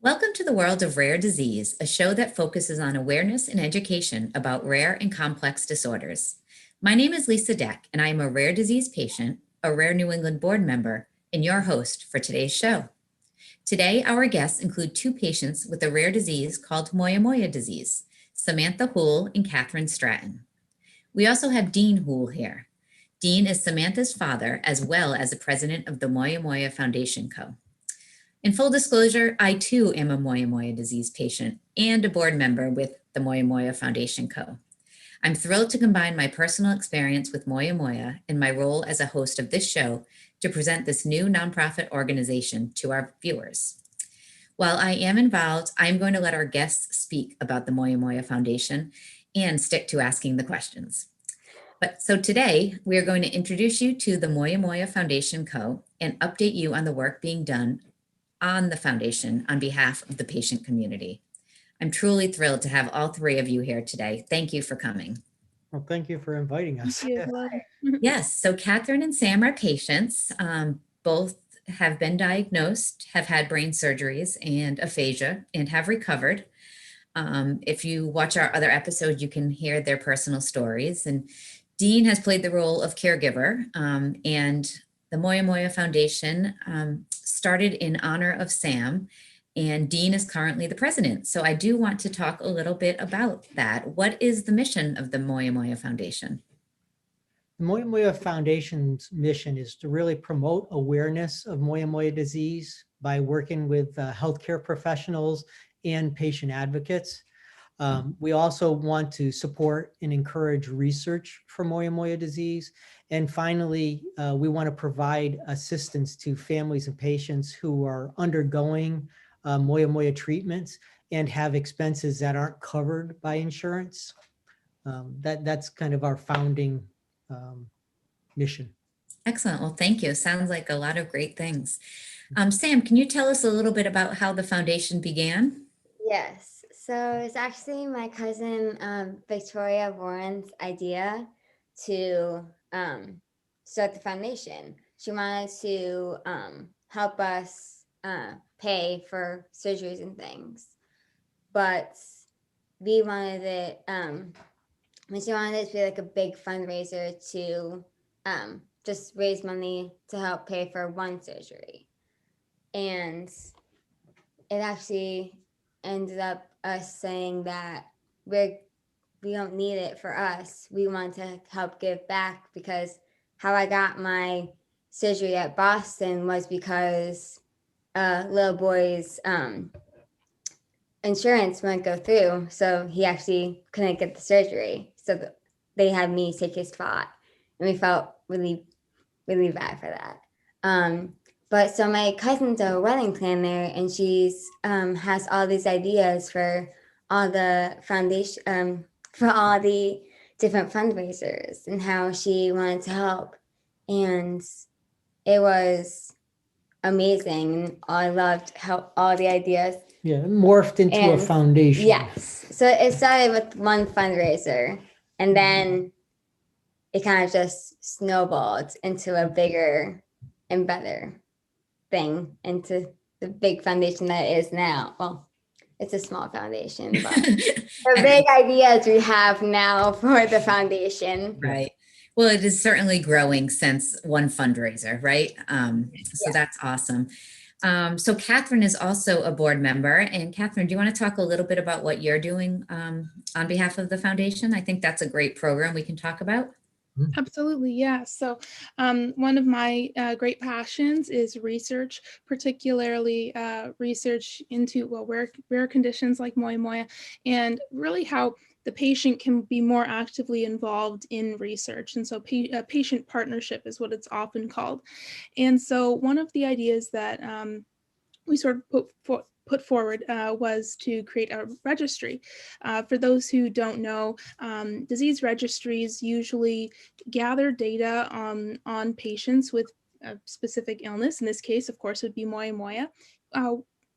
Welcome to the World of Rare Disease, a show that focuses on awareness and education about rare and complex disorders. My name is Lisa Deck, and I am a rare disease patient, a Rare New England board member, and your host for today's show. Today, our guests include two patients with a rare disease called Moyamoya Disease, Samantha Houle and Catherine Stratton. We also have Dean Houle here. Dean is Samantha's father, as well as the president of the Moyamoya Foundation Co. In full disclosure, I too am a Moyamoya disease patient and a board member with the Moyamoya Foundation Co. I'm thrilled to combine my personal experience with Moyamoya and my role as a host of this show to present this new nonprofit organization to our viewers. While I am involved, I'm going to let our guests speak about the Moyamoya Foundation and stick to asking the questions. So today, we are going to introduce you to the Moyamoya Foundation Co. and update you on the work being done on the foundation on behalf of the patient community. I'm truly thrilled to have all three of you here today. Thank you for coming. Well, thank you for inviting us. Thank you. Yes, so Catherine and Sam are patients. Both have been diagnosed, have had brain surgeries and aphasia, and have recovered. If you watch our other episodes, you can hear their personal stories. And Dean has played the role of caregiver, and the Moyamoya Foundation started in honor of Sam, and Dean is currently the president. So I do want to talk a little bit about that. What is the mission of the Moyamoya Foundation? The Moyamoya Foundation's mission is to really promote awareness of Moyamoya disease by working with healthcare professionals and patient advocates. We also want to support and encourage research for Moyamoya disease. And finally, we want to provide assistance to families and patients who are undergoing Moyamoya treatments and have expenses that aren't covered by insurance. That's kind of our founding mission. Excellent. Well, thank you. Sounds like a lot of great things. Sam, can you tell us a little bit about how the foundation began? Yes, so it's actually my cousin Victoria Warren's idea to start the foundation. She wanted to help us pay for surgeries and things, but we wanted it. She wanted it to be like a big fundraiser to just raise money to help pay for one surgery, and it actually ended up us saying that we don't need it for us. We want to help give back, because how I got my surgery at Boston was because a little boy's insurance wouldn't go through, so he actually couldn't get the surgery. So they had me take his spot, and we felt really, really bad for that. But so my cousin's a wedding planner, and she's has all these ideas for all the foundation, for all the different fundraisers and how she wanted to help. And it was amazing. And I loved how all the ideas. Yeah, it morphed into a foundation. Yes. So it started with one fundraiser, and then it kind of just snowballed into a bigger and better thing, into the big foundation that it is now. Well, it's a small foundation, but the big ideas we have now for the foundation. Right. Well, it is certainly growing since one fundraiser, right? So that's awesome. So Catherine is also a board member. And Catherine, do you want to talk a little bit about what you're doing on behalf of the foundation? I think that's a great program we can talk about. Absolutely, yeah. So one of my great passions is research, particularly research into rare conditions like Moyamoya, and really how the patient can be more actively involved in research. And so patient partnership is what it's often called. And so one of the ideas that we sort of put forward was to create a registry. For those who don't know, disease registries usually gather data on patients with a specific illness. In this case, of course, would be Moyamoya.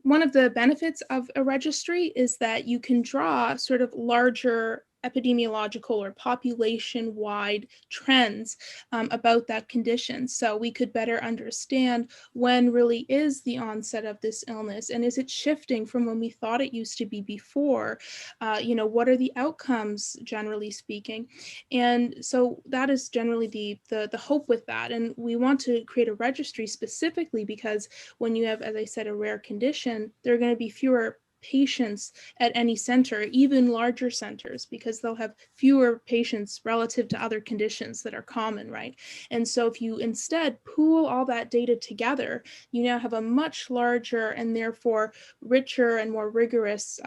One of the benefits of a registry is that you can draw sort of larger epidemiological or population-wide trends about that condition. So we could better understand when really is the onset of this illness, and is it shifting from when we thought it used to be before? What are the outcomes, generally speaking? And so that is generally the hope with that. And we want to create a registry specifically because when you have, as I said, a rare condition, there are going to be fewer patients at any center, even larger centers, because they'll have fewer patients relative to other conditions that are common, right? And so if you instead pool all that data together, you now have a much larger and therefore richer and more rigorous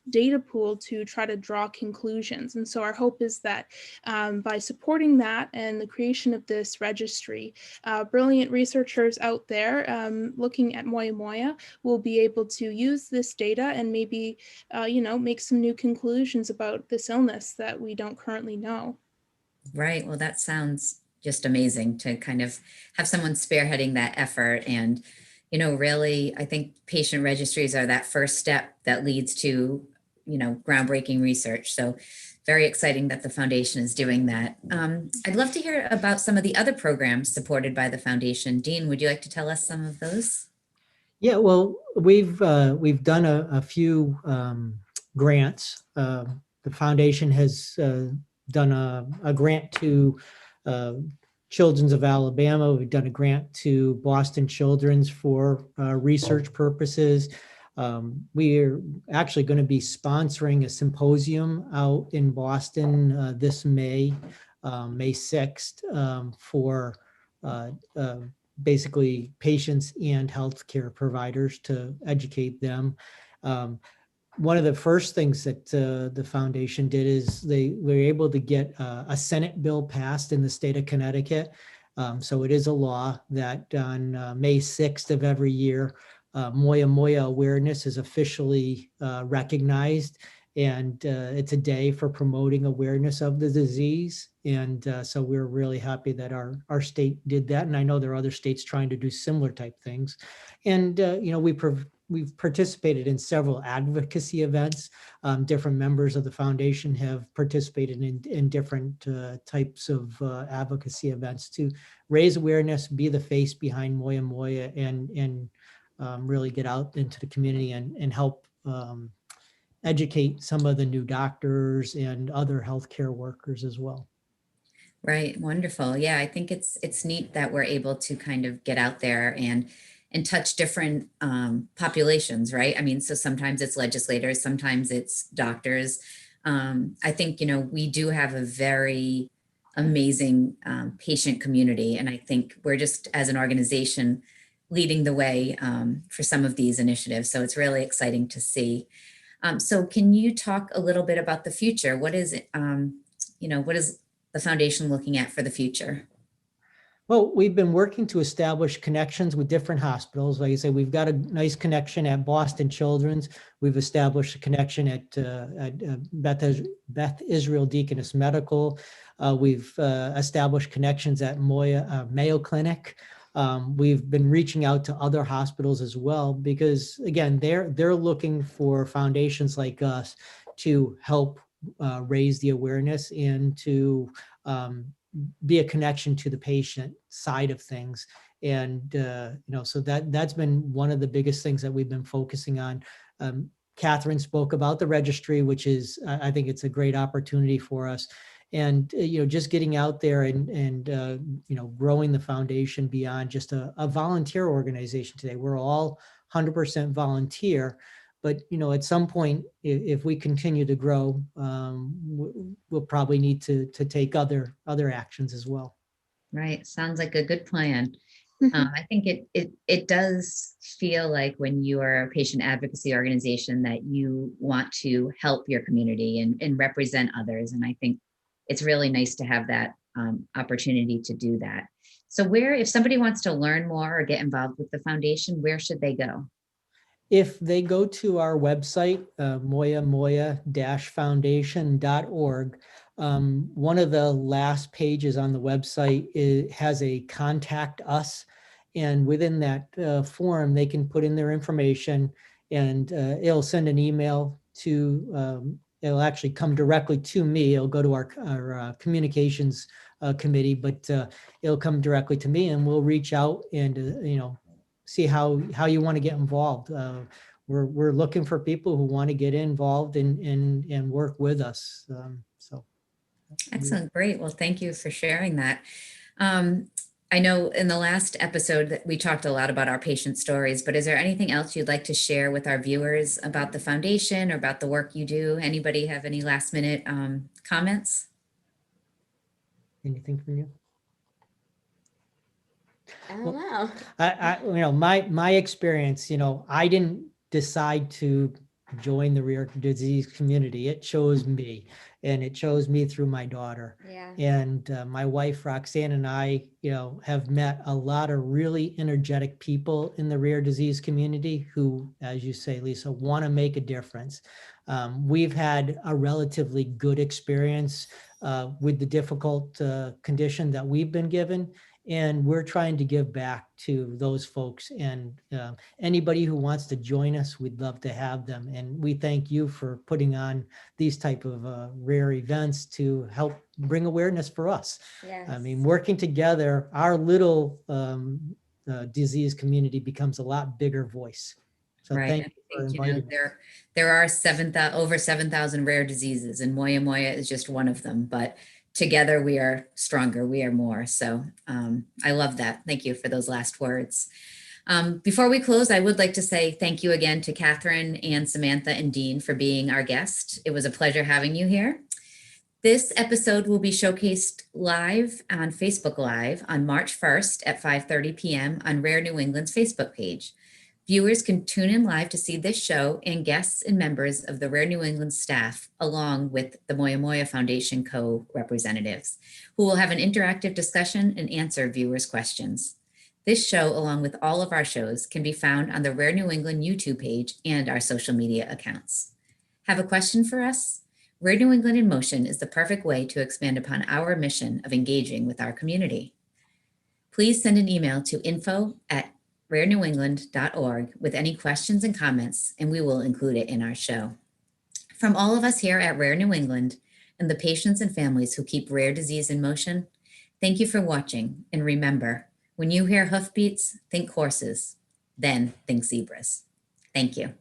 data pool to try to draw conclusions. And so our hope is that by supporting that and the creation of this registry, brilliant researchers out there looking at Moyamoya will be able to use this data and maybe, make some new conclusions about this illness that we don't currently know. Right. Well, that sounds just amazing to kind of have someone spearheading that effort. And, really, I think patient registries are that first step that leads to, groundbreaking research. So very exciting that the foundation is doing that. I'd love to hear about some of the other programs supported by the foundation. Dean, would you like to tell us some of those? Yeah, well, we've done a few grants. The foundation has done a grant to Children's of Alabama. We've done a grant to Boston Children's for research purposes. We are actually going to be sponsoring a symposium out in Boston this May 6th, for basically patients and healthcare providers to educate them. One of the first things that the foundation did is they were able to get a Senate bill passed in the state of Connecticut. So it is a law that on May 6th of every year, Moyamoya awareness is officially recognized. And it's a day for promoting awareness of the disease. And so we're really happy that our state did that. And I know there are other states trying to do similar type things. And, we've participated in several advocacy events. Different members of the foundation have participated in different types of advocacy events to raise awareness, be the face behind Moyamoya, and really get out into the community and help educate some of the new doctors and other healthcare workers as well. Right. Wonderful. Yeah, I think it's neat that we're able to kind of get out there and touch different populations, right? I mean, so sometimes it's legislators, sometimes it's doctors. I think, we do have a very amazing patient community. And I think we're just, as an organization, leading the way for some of these initiatives. So it's really exciting to see. So can you talk a little bit about the future? What is it, what is the foundation looking at for the future? Well, we've been working to establish connections with different hospitals. Like I say, we've got a nice connection at Boston Children's. We've established a connection at Beth Israel Deaconess Medical. We've established connections at Mayo Clinic. We've been reaching out to other hospitals as well, because again, they're looking for foundations like us to help raise the awareness and to be a connection to the patient side of things. And, so that's been one of the biggest things that we've been focusing on. Catherine spoke about the registry, which is, I think it's a great opportunity for us. And, just getting out there and growing the foundation beyond just a volunteer organization today. We're all 100% volunteer. But, at some point, if we continue to grow, we'll probably need to take other actions as well. Right. Sounds like a good plan. I think it does feel like when you are a patient advocacy organization that you want to help your community and represent others. And I think it's really nice to have that opportunity to do that. So if somebody wants to learn more or get involved with the foundation, where should they go? If they go to our website, moyamoya-foundation.org, one of the last pages on the website has a contact us. And within that form, they can put in their information, and it'll send an email to it'll actually come directly to me. It'll go to our communications committee, but it'll come directly to me, and we'll reach out and, see how you want to get involved. We're looking for people who want to get involved and work with us. So. Excellent. Great. Well, thank you for sharing that. I know in the last episode that we talked a lot about our patient stories, but is there anything else you'd like to share with our viewers about the foundation or about the work you do? Anybody have any last minute comments? Anything from you? I don't know. My experience, I didn't decide to join the rare disease community. It chose me, and it chose me through my daughter. Yeah. And my wife, Roxanne, and I, have met a lot of really energetic people in the rare disease community who, as you say, Lisa, want to make a difference. We've had a relatively good experience with the difficult condition that we've been given. And we're trying to give back to those folks, and anybody who wants to join us, we'd love to have them. And we thank you for putting on these type of rare events to help bring awareness for us. Yes. I mean, working together, our little disease community becomes a lot bigger voice. So Right. thank I you for think, inviting us. there are over 7,000 rare diseases, and Moyamoya is just one of them. But together we are stronger, we are more. So I love that. Thank you for those last words. Before we close, I would like to say thank you again to Catherine and Samantha and Dean for being our guest. It was a pleasure having you here. This episode will be showcased live on Facebook Live on March 1st at 5:30 p.m. on Rare New England's Facebook page. Viewers can tune in live to see this show and guests and members of the Rare New England staff, along with the Moyamoya Foundation co-representatives, who will have an interactive discussion and answer viewers' questions. This show, along with all of our shows, can be found on the Rare New England YouTube page and our social media accounts. Have a question for us? Rare New England in Motion is the perfect way to expand upon our mission of engaging with our community. Please send an email to info@rarenewengland.org with any questions and comments, and we will include it in our show. From all of us here at Rare New England and the patients and families who keep rare disease in motion, thank you for watching. And remember, when you hear hoofbeats, think horses, then think zebras. Thank you.